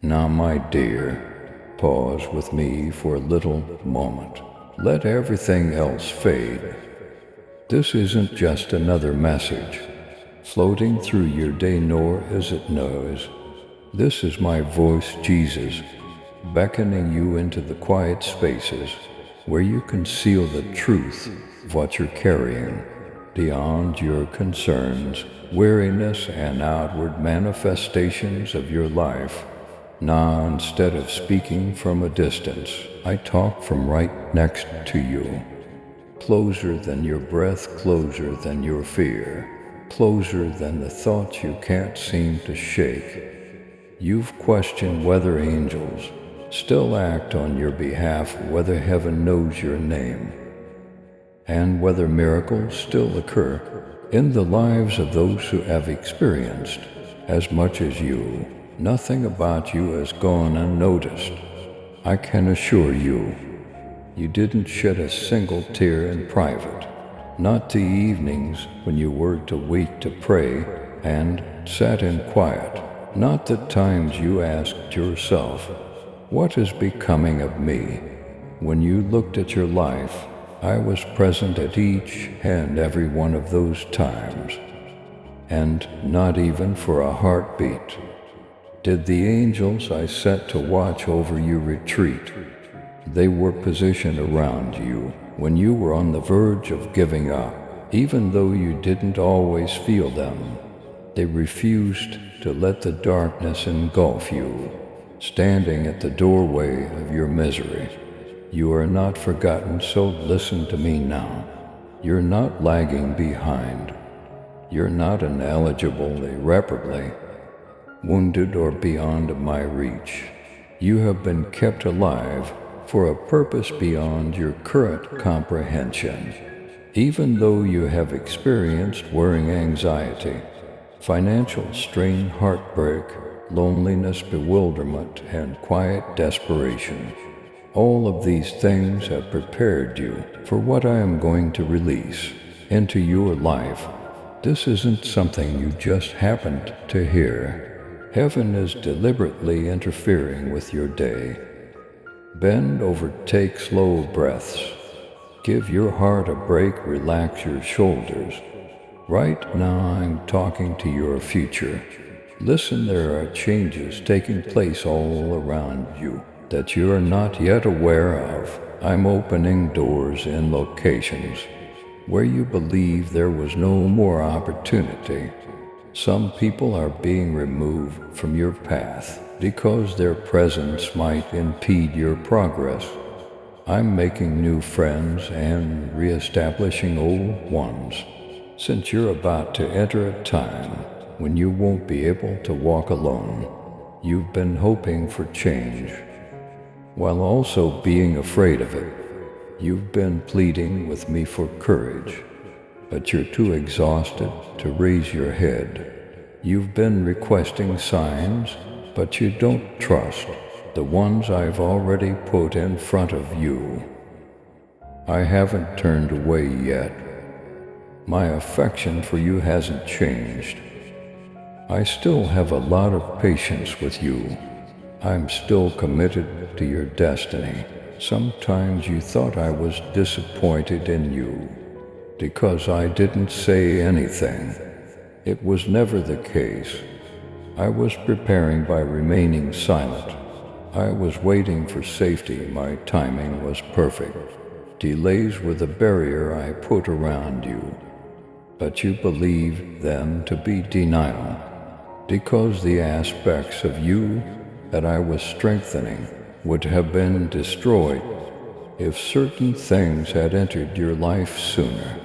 Now, my dear, pause with me for a little moment. Let everything else fade. This isn't just another message floating through your day, nor is it noise. This is my voice, Jesus, beckoning you into the quiet spaces where you conceal the truth of what you're carrying beyond your concerns, weariness, and outward manifestations of your life. Now, instead of speaking from a distance, I talk from right next to you. Closer than your breath, closer than your fear, closer than the thoughts you can't seem to shake. You've questioned whether angels still act on your behalf, whether heaven knows your name, and whether miracles still occur in the lives of those who have experienced as much as you. Nothing about you has gone unnoticed. I can assure you, you didn't shed a single tear in private, not the evenings when you were too weak to pray and sat in quiet, not the times you asked yourself, "What is becoming of me?" When you looked at your life, I was present at each and every one of those times, and not even for a heartbeat did the angels I set to watch over you retreat. They were positioned around you when you were on the verge of giving up, even though you didn't always feel them. They refused to let the darkness engulf you, standing at the doorway of your misery. You are not forgotten, so listen to me now. You're not lagging behind. You're not ineligible, irreparably wounded, or beyond my reach. You have been kept alive for a purpose beyond your current comprehension. Even though you have experienced worrying anxiety, financial strain, heartbreak, loneliness, bewilderment, and quiet desperation, all of these things have prepared you for what I am going to release into your life. This isn't something you just happened to hear. Heaven is deliberately interfering with your day. Bend over, take slow breaths. Give your heart a break, relax your shoulders. Right now I'm talking to your future. Listen, there are changes taking place all around you that you are not yet aware of. I'm opening doors in locations where you believe there was no more opportunity. Some people are being removed from your path because their presence might impede your progress. I'm making new friends and reestablishing old ones, since you're about to enter a time when you won't be able to walk alone. You've been hoping for change, while also being afraid of it. You've been pleading with me for courage, but you're too exhausted to raise your head. You've been requesting signs, but you don't trust the ones I've already put in front of you. I haven't turned away yet. My affection for you hasn't changed. I still have a lot of patience with you. I'm still committed to your destiny. Sometimes you thought I was disappointed in you because I didn't say anything. It was never the case. I was preparing by remaining silent. I was waiting for safety. My timing was perfect. Delays were the barrier I put around you, but you believed them to be denial, because the aspects of you that I was strengthening would have been destroyed if certain things had entered your life sooner.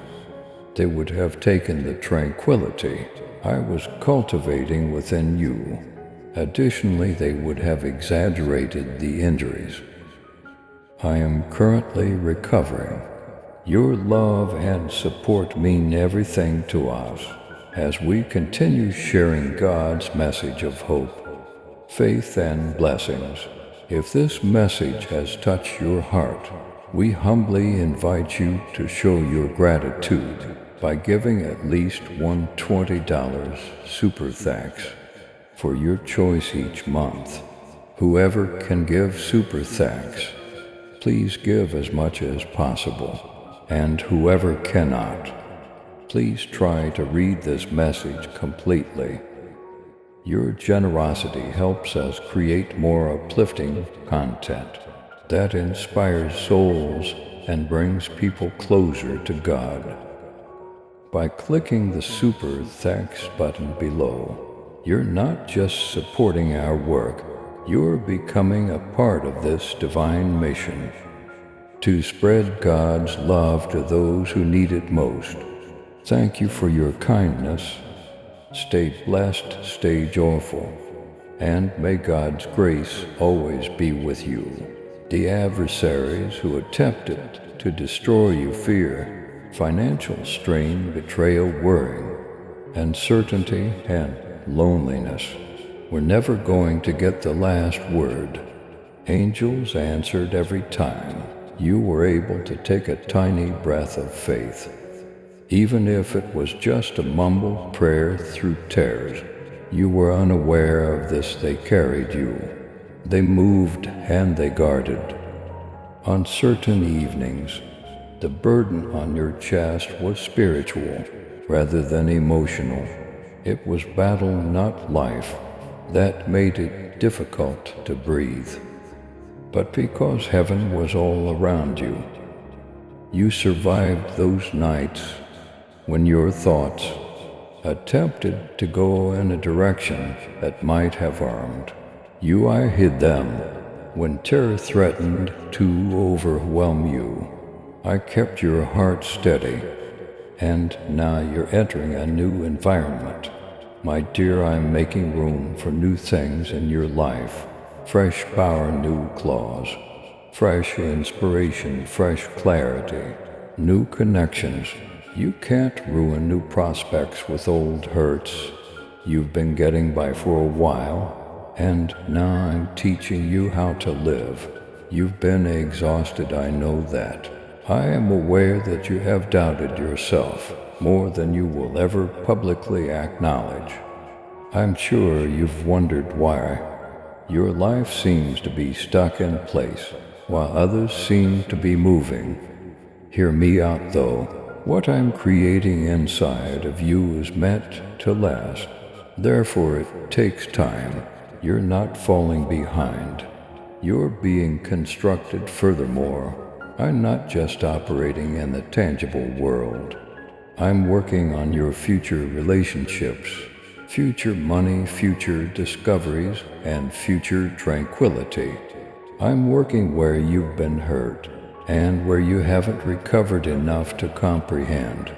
They would have taken the tranquility I was cultivating within you. Additionally, they would have exaggerated the injuries I am currently recovering. Your love and support mean everything to us as we continue sharing God's message of hope, faith, and blessings. If this message has touched your heart, we humbly invite you to show your gratitude by giving at least one $20 super thanks for your choice each month. Whoever can give super thanks, please give as much as possible. And whoever cannot, please try to read this message completely. Your generosity helps us create more uplifting content that inspires souls and brings people closer to God. By clicking the Super Thanks button below, you're not just supporting our work, you're becoming a part of this divine mission to spread God's love to those who need it most. Thank you for your kindness. Stay blessed, stay joyful, and may God's grace always be with you. The adversaries who attempted to destroy you fear, financial strain, betrayal, worrying, uncertainty, and loneliness were never going to get the last word. Angels answered every time you were able to take a tiny breath of faith. Even if it was just a mumbled prayer through tears, you were unaware of this. They carried you. They moved and they guarded. On certain evenings, the burden on your chest was spiritual rather than emotional. It was battle, not life, that made it difficult to breathe. But because heaven was all around you, you survived those nights when your thoughts attempted to go in a direction that might have harmed you. I hid them when terror threatened to overwhelm you. I kept your heart steady, and now you're entering a new environment. My dear, I'm making room for new things in your life. Fresh power, new claws, fresh inspiration, fresh clarity, new connections. You can't ruin new prospects with old hurts you've been getting by for a while, and now I'm teaching you how to live. You've been exhausted, I know that. I am aware that you have doubted yourself more than you will ever publicly acknowledge. I'm sure you've wondered why your life seems to be stuck in place while others seem to be moving. Hear me out though. What I'm creating inside of you is meant to last. Therefore, it takes time. You're not falling behind. You're being constructed. Furthermore, I'm not just operating in the tangible world. I'm working on your future relationships, future money, future discoveries, and future tranquility. I'm working where you've been hurt and where you haven't recovered enough to comprehend.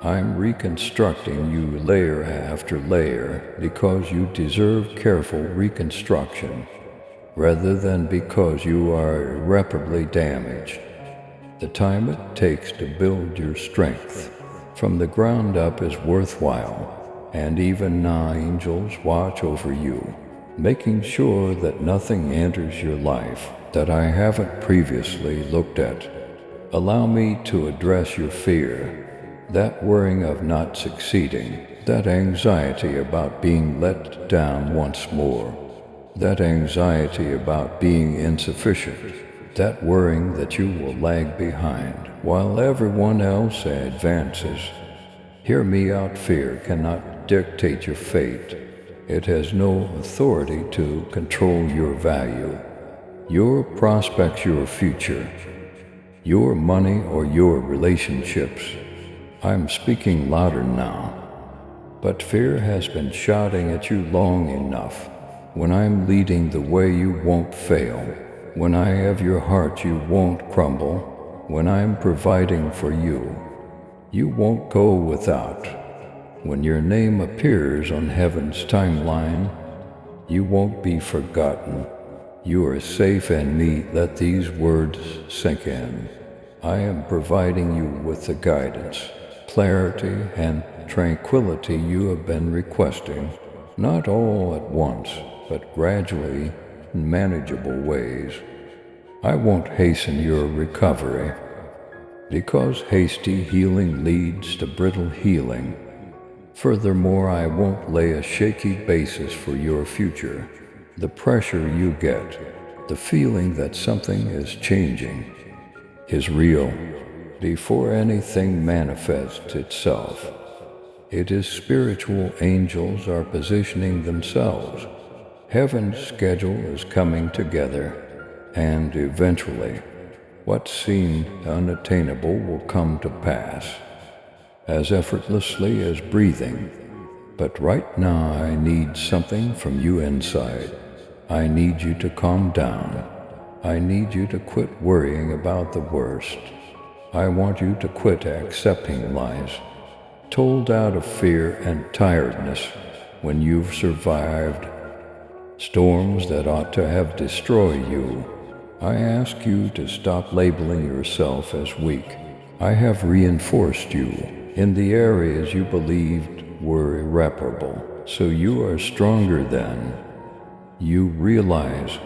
I'm reconstructing you layer after layer because you deserve careful reconstruction, rather than because you are irreparably damaged. The time it takes to build your strength from the ground up is worthwhile, and even now angels watch over you, making sure that nothing enters your life that I haven't previously looked at. Allow me to address your fear, that worrying of not succeeding, that anxiety about being let down once more, that anxiety about being insufficient, that worrying that you will lag behind while everyone else advances. Hear me out. Fear cannot dictate your fate. It has no authority to control your value, your prospects, your future, your money, or your relationships. I'm speaking louder now, but fear has been shouting at you long enough. When I'm leading the way, you won't fail. When I have your heart, you won't crumble. When I'm providing for you, you won't go without. When your name appears on heaven's timeline, you won't be forgotten. You are safe in me. Let these words sink in. I am providing you with the guidance, clarity, and tranquility you have been requesting, not all at once, but gradually in manageable ways. I won't hasten your recovery, because hasty healing leads to brittle healing. Furthermore, I won't lay a shaky basis for your future. The pressure you get, the feeling that something is changing, is real before anything manifests itself. It is spiritual angels are positioning themselves. Heaven's schedule is coming together, and eventually, what seemed unattainable will come to pass, as effortlessly as breathing. But right now I need something from you inside. I need you to calm down. I need you to quit worrying about the worst. I want you to quit accepting lies told out of fear and tiredness when you've survived storms that ought to have destroyed you. I ask you to stop labeling yourself as weak. I have reinforced you in the areas you believed were irreparable, so you are stronger than you realize.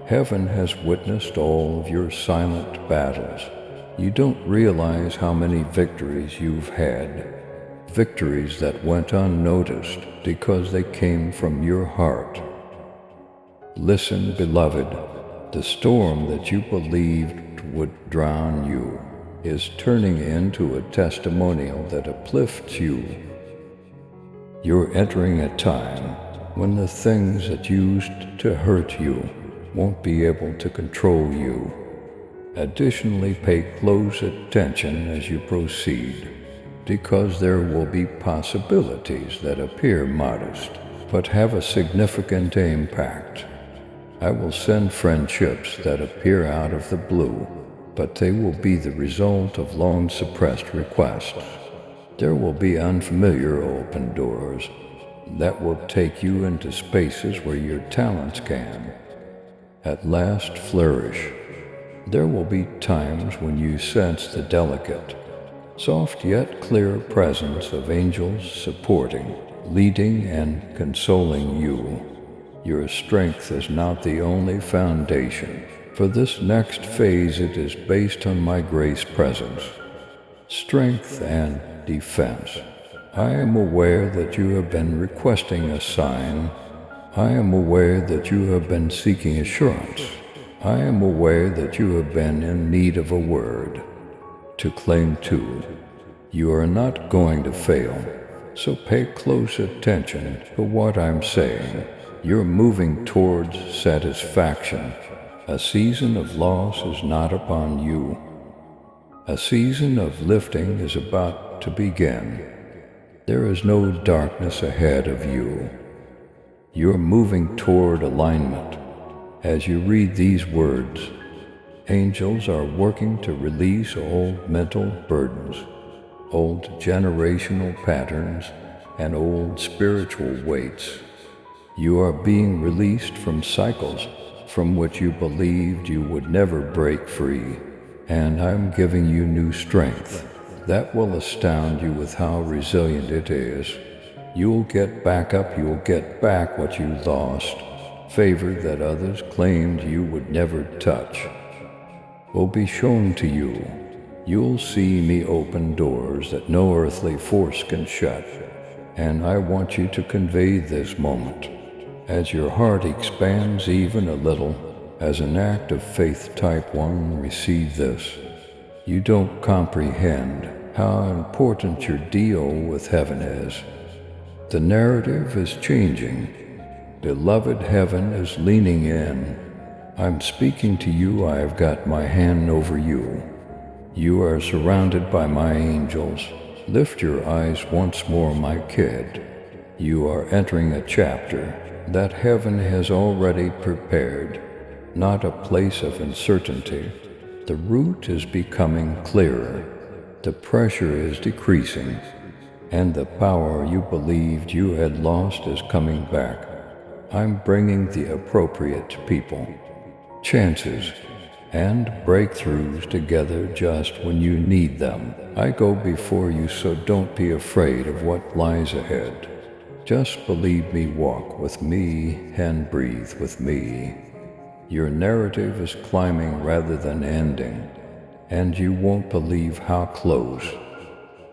Heaven has witnessed all of your silent battles. You don't realize how many victories you've had, victories that went unnoticed because they came from your heart. Listen, beloved, the storm that you believed would drown you is turning into a testimonial that uplifts you. You're entering a time when the things that used to hurt you won't be able to control you. Additionally, pay close attention as you proceed, because there will be possibilities that appear modest, but have a significant impact. I will send friendships that appear out of the blue, but they will be the result of long-suppressed requests. There will be unfamiliar open doors that will take you into spaces where your talents can, at last, flourish. There will be times when you sense the delicate, soft yet clear presence of angels supporting, leading, and consoling you. Your strength is not the only foundation. For this next phase, it is based on my grace presence, strength, and defense. I am aware that you have been requesting a sign. I am aware that you have been seeking assurance. I am aware that you have been in need of a word to cling to. You are not going to fail, so pay close attention to what I'm saying. You're moving towards satisfaction. A season of loss is not upon you. A season of lifting is about to begin. There is no darkness ahead of you. You're moving toward alignment. As you read these words, angels are working to release old mental burdens, old generational patterns, and old spiritual weights. You are being released from cycles from which you believed you would never break free, and I'm giving you new strength that will astound you with how resilient it is. You'll get back up, you'll get back what you lost. Favor that others claimed you would never touch will be shown to you. You'll see me open doors that no earthly force can shut, and I want you to convey this moment. As your heart expands even a little, as an act of faith type 1, receive this. You don't comprehend how important your deal with heaven is. The narrative is changing. Beloved, heaven is leaning in. I'm speaking to you. I have got my hand over you. You are surrounded by my angels. Lift your eyes once more, my kid. You are entering a chapter that heaven has already prepared, not a place of uncertainty. The route is becoming clearer. The pressure is decreasing, and the power you believed you had lost is coming back. I'm bringing the appropriate people, chances, and breakthroughs together just when you need them. I go before you, so don't be afraid of what lies ahead. Just believe me, walk with me, and breathe with me. Your narrative is climbing rather than ending, and you won't believe how close.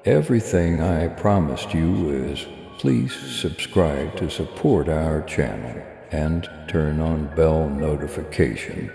Everything I promised you is. Please subscribe to support our channel. and turn on bell notification